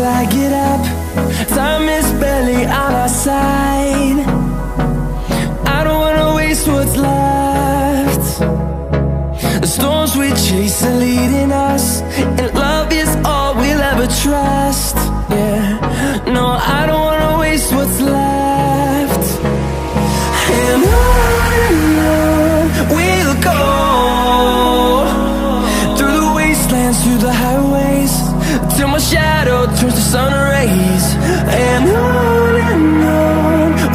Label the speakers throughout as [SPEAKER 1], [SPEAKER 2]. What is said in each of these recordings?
[SPEAKER 1] till I get up. Time is barely on our side. I don't wanna waste what's left. The storms we chase are leading us, and love is all we'll ever trust. Yeah, no, I don't wanna waste what's left. And on we'll go, through the wastelands, through the highways, till my shadow turns to sun rays. And on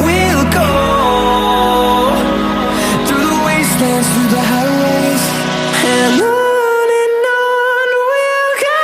[SPEAKER 1] we'll go, through the wastelands, through the highways, and on we'll go.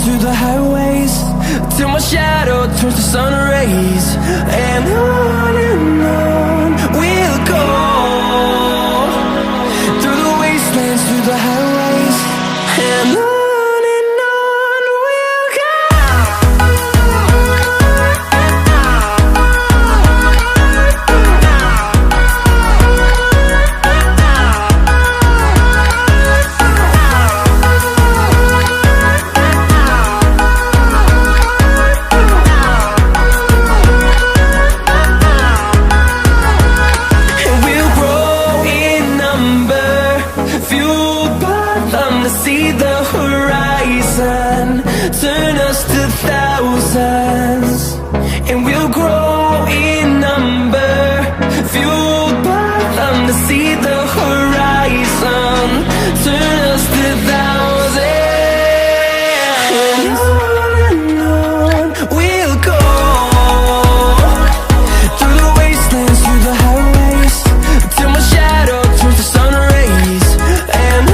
[SPEAKER 1] Through the highways, till my shadow turns to sun rays. And on we'll go, through the wastelands, through the highways, and on we'll go. See the horizon turn us to thousands, and we'll grow in number, fueled by them. To see the horizon turn us to thousands, and on we'll go, through the wastelands, through the highways, till my shadow turns to sun rays. And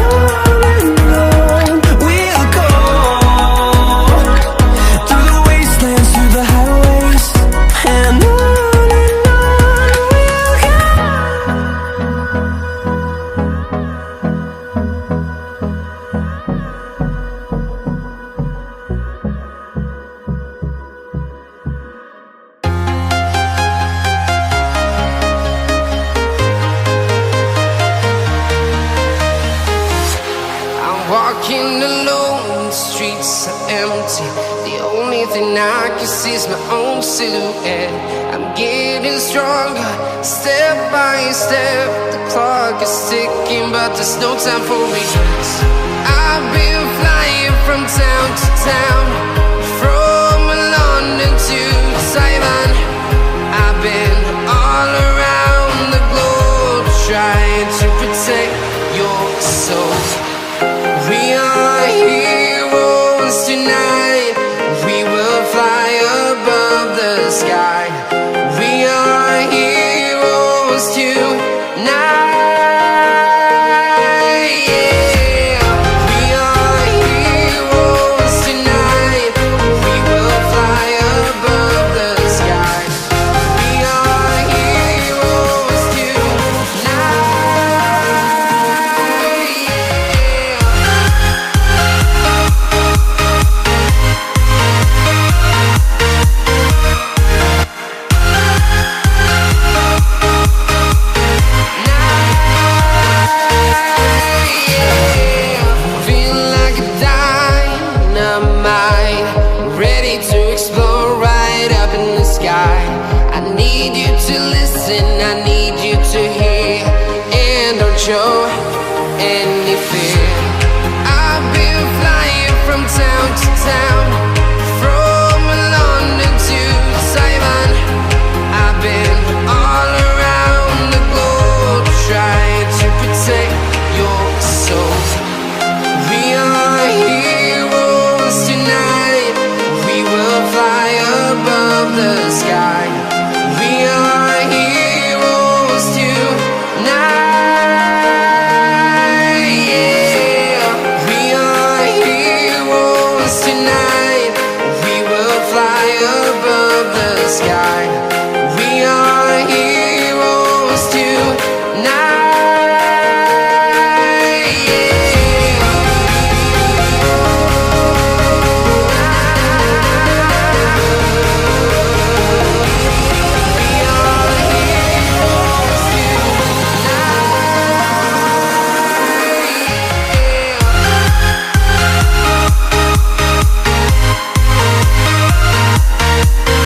[SPEAKER 2] walking alone, the streets are empty. The only thing I can see is my own silhouette. I'm getting stronger, step by step. The clock is ticking, but there's no time for regrets. I've been flying from town to town, from London to Taiwan. I've been all around the globe, trying to protect your soul. We are heroes tonight. We will fly above the sky. We are heroes tonight. Yeah. We are heroes tonight. We will fly above the sky. We are heroes tonight. I need you to listen, I need you to